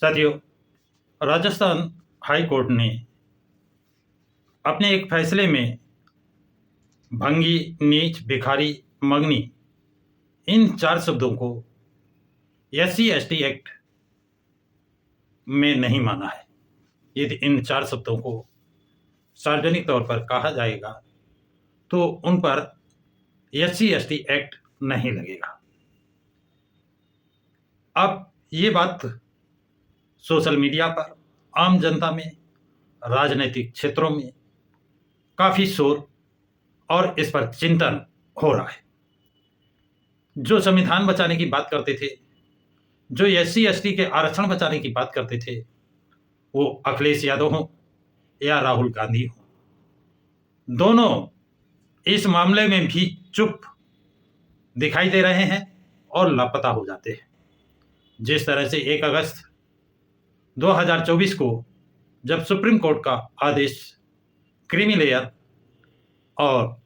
साथियों, Rajasthan high court ने अपने एक फैसले में भंगी, नीच, भिखारी, मंगनी इन 4 शब्दों को एससी एसटी एक्ट में नहीं माना है। यदि इन 4 शब्दों को सार्वजनिक तौर पर कहा जाएगा तो उन पर एससी एसटी एक्ट नहीं लगेगा। अब ये बात सोशल मीडिया पर, आम जनता में, राजनीतिक क्षेत्रों में काफी शोर और इस पर चिंतन हो रहा है। जो संविधान बचाने की बात करते थे, जो एससी एसटी के आरक्षण बचाने की बात करते थे, वो अखिलेश यादव हो या राहुल गांधी हो, दोनों इस मामले में भी चुप दिखाई दे रहे हैं और लापता हो जाते हैं। जिस तरह से 1 अगस्त 2024 को जब सुप्रीम कोर्ट का आदेश क्रीमी लेयर और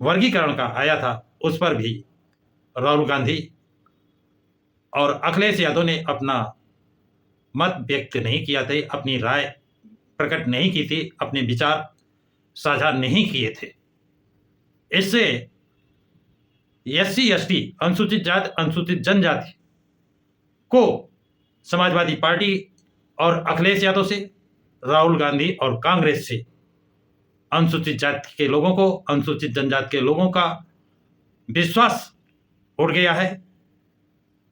वर्गीकरण का आया था, उस पर भी राहुल गांधी और अखिलेश यादव ने अपना मत व्यक्त नहीं किया थे, अपनी राय प्रकट नहीं की थी, अपने विचार साझा नहीं किए थे। इससे एससी एसटी, अनुसूचित जाति, अनुसूचित जनजाति को समाजवादी पार्टी और अखिलेश यादव से, राहुल गांधी और कांग्रेस से अनुसूचित जाति के लोगों को, अनुसूचित जनजाति के लोगों का विश्वास उठ गया है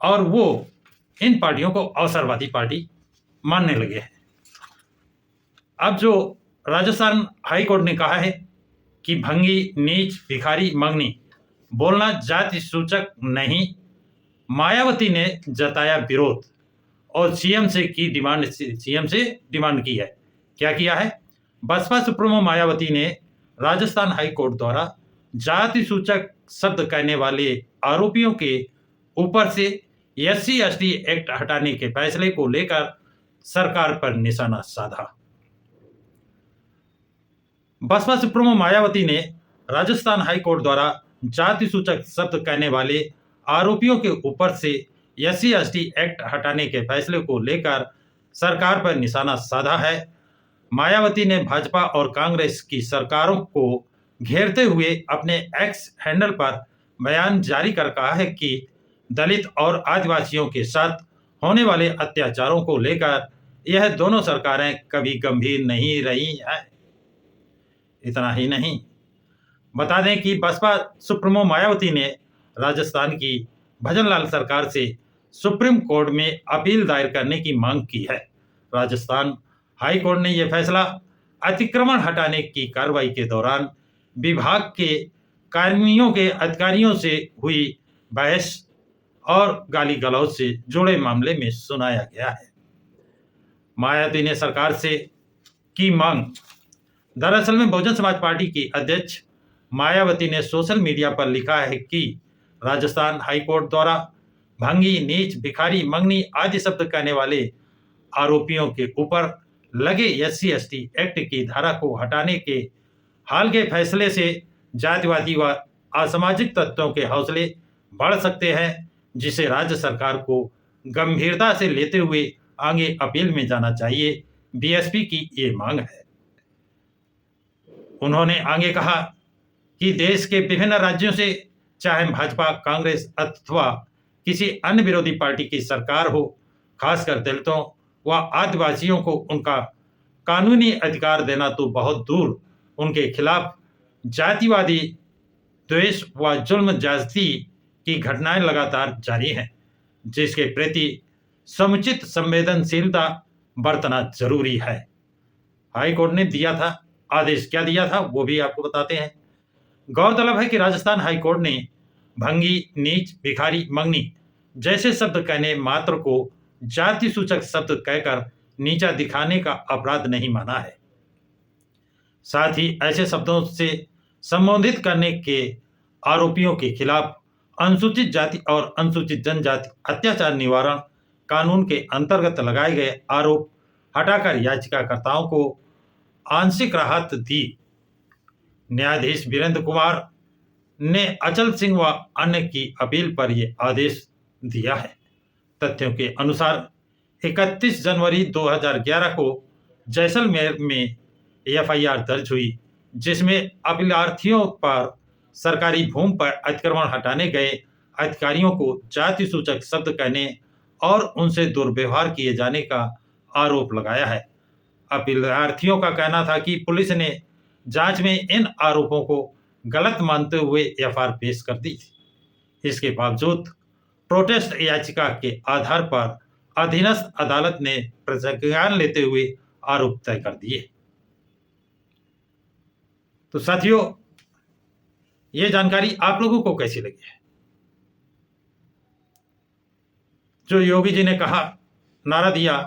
और वो इन पार्टियों को अवसरवादी पार्टी मानने लगे हैं। अब जो राजस्थान हाई कोर्ट ने कहा है कि भंगी, नीच, भिखारी, मंगनी बोलना जाति सूचक नहीं, मायावती ने जताया विरोध और सीएम से डिमांड की है। क्या किया है? बसपा सुप्रीमो मायावती ने राजस्थान हाई कोर्ट द्वारा जाति सूचक शब्द कहने वाले आरोपियों के ऊपर से एससी एसटी एक्ट हटाने के फैसले को लेकर सरकार पर निशाना साधा। बसपा सुप्रीमो मायावती ने राजस्थान हाई कोर्ट द्वारा जाति सूचक शब्द कहने वाले आरोपियों के ऊपर से एससी एसटी एक्ट हटाने के फैसले को लेकर सरकार पर निशाना साधा है। मायावती ने भाजपा और कांग्रेस की सरकारों को घेरते हुए अपने एक्स हैंडल पर बयान जारी कर कहा है कि दलित और आदिवासियों के साथ होने वाले अत्याचारों को लेकर यह दोनों सरकारें कभी गंभीर नहीं रही हैं। इतना ही नहीं, बता दें कि बसपा सुप्रीमो मायावती ने राजस्थान की भजनलाल सरकार से सुप्रीम कोर्ट में अपील दायर करने की मांग की है। राजस्थान हाई कोर्ट ने यह फैसला अतिक्रमण हटाने की कार्रवाई के दौरान विभाग के अधिकारियों से हुई बहस और गाली गलौज से जुड़े मामले में सुनाया गया है। मायावती ने सरकार से की मांग। दरअसल में बहुजन समाज पार्टी की अध्यक्ष मायावती ने सोशल मीडिया पर लिखा है कि राजस्थान हाई कोर्ट द्वारा भंगी, नीच, भिखारी, मंगनी आदि शब्द कहने वाले आरोपियों के ऊपर लगे एससी एसटी एक्ट की धारा को हटाने के हाल के फैसले से जातिवादी व असामाजिक तत्वों के हौसले बढ़ सकते हैं, जिसे राज्य सरकार को गंभीरता से लेते हुए आगे अपील में जाना चाहिए। बीएसपी की ये मांग है। उन्होंने आगे कहा कि देश के विभिन्न राज्यों से, चाहे भाजपा, कांग्रेस अथवा किसी अन्य विरोधी पार्टी की सरकार हो, खासकर दलितों व आदिवासियों को उनका कानूनी अधिकार देना तो बहुत दूर, उनके खिलाफ जातिवादी द्वेष व जुल्म ज्यादती की घटनाएं लगातार जारी हैं, जिसके प्रति समुचित संवेदनशीलता बरतना जरूरी है। हाई कोर्ट ने दिया था आदेश, क्या दिया था वो भी आपको बताते हैं। गौरतलब है कि राजस्थान हाई कोर्ट ने भंगी, नीच, भिखारी, मंगनी जैसे शब्द कहने मात्र को जाति सूचक शब्द कहकर नीचा दिखाने का अपराध नहीं माना है। साथ ही ऐसे शब्दों से संबोधित करने के आरोपियों के खिलाफ अनुसूचित जाति और अनुसूचित जनजाति अत्याचार निवारण कानून के अंतर्गत लगाए गए आरोप हटाकर याचिकाकर्ताओं को आंशिक राहत दी। न्यायाधीश वीरेंद्र कुमार ने अचल सिंह व अन्य की अपील पर यह आदेश दिया है। तथ्यों के अनुसार 31 जनवरी 2011 को जैसलमेर में एफआईआर दर्ज हुई, जिसमें अभ्यर्थियों पर सरकारी भूमि पर अतिक्रमण हटाने गए अधिकारियों को जाति सूचक शब्द कहने और उनसे दुर्व्यवहार किए जाने का आरोप लगाया है। अभ्यर्थियों का कहना था कि पुलिस ने जांच में इन आरोपों को गलत मानते हुए एफआईआर पेश कर दी थी। इसके बावजूद प्रोटेस्ट याचिका के आधार पर अधीनस्थ अदालत ने प्रज्ञान लेते हुए आरोप तय कर दिए। तो साथियों, ये जानकारी आप लोगों को कैसी लगी है? जो योगी जी ने कहा, नारा दिया,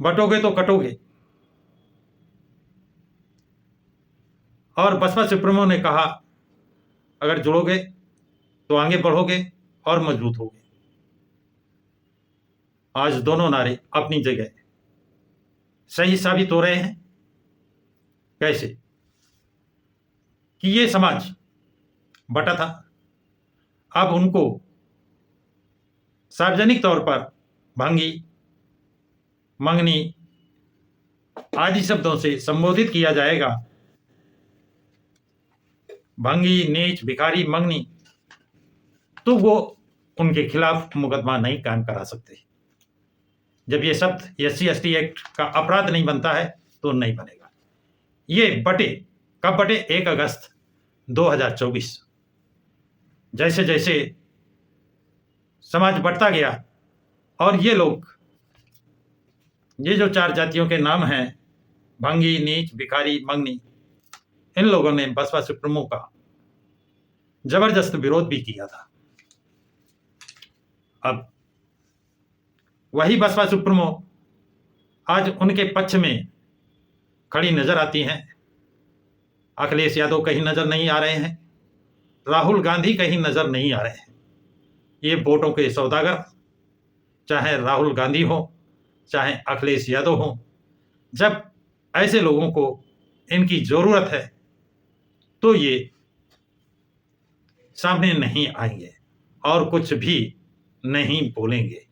बटोगे तो कटोगे, और बसपा सुप्रीमो ने कहा अगर जुड़ोगे तो आगे बढ़ोगे और मजबूत होगे। आज दोनों नारे अपनी जगह सही साबित हो रहे हैं। कैसे? कि ये समाज बटा था, अब उनको सार्वजनिक तौर पर भंगी, मंगनी आदि शब्दों से संबोधित किया जाएगा। भंगी, नीच, भिखारी, मंगनी, तो वो उनके खिलाफ मुकदमा नहीं कायम करा सकते। जब ये शब्द SC/ST एक्ट का अपराध नहीं बनता है तो नहीं बनेगा। ये बटे कब बटे? 1 अगस्त 2024। जैसे जैसे समाज बढ़ता गया और ये लोग, ये जो 4 जातियों के नाम हैं, भंगी, नीच, भिखारी, मंगनी, इन लोगों ने बसपा सुप्रीमो का जबरदस्त विरोध भी किया था। अब वही बसपा सुप्रीमो आज उनके पक्ष में खड़ी नजर आती हैं। अखिलेश यादव कहीं नजर नहीं आ रहे हैं, राहुल गांधी कहीं नजर नहीं आ रहे हैं। ये वोटों के सौदागर, चाहे राहुल गांधी हो, चाहे अखिलेश यादव हो, जब ऐसे लोगों को इनकी जरूरत है तो ये सामने नहीं आएंगे और कुछ भी नहीं बोलेंगे।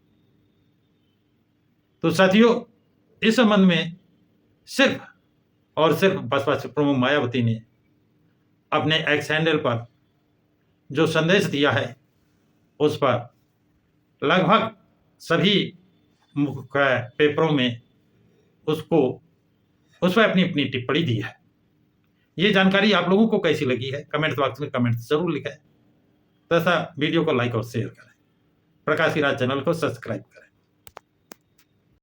तो साथियों, इस संबंध में सिर्फ और सिर्फ बसपा सुप्रीमो मायावती ने अपने एक्स हैंडल पर जो संदेश दिया है, उस पर लगभग सभी पेपरों में उस पर अपनी अपनी टिप्पणी दी है। ये जानकारी आप लोगों को कैसी लगी है? कमेंट बॉक्स में कमेंट जरूर लिखें तथा वीडियो को लाइक और शेयर करें। प्रकाश की राज चैनल को सब्सक्राइब करें।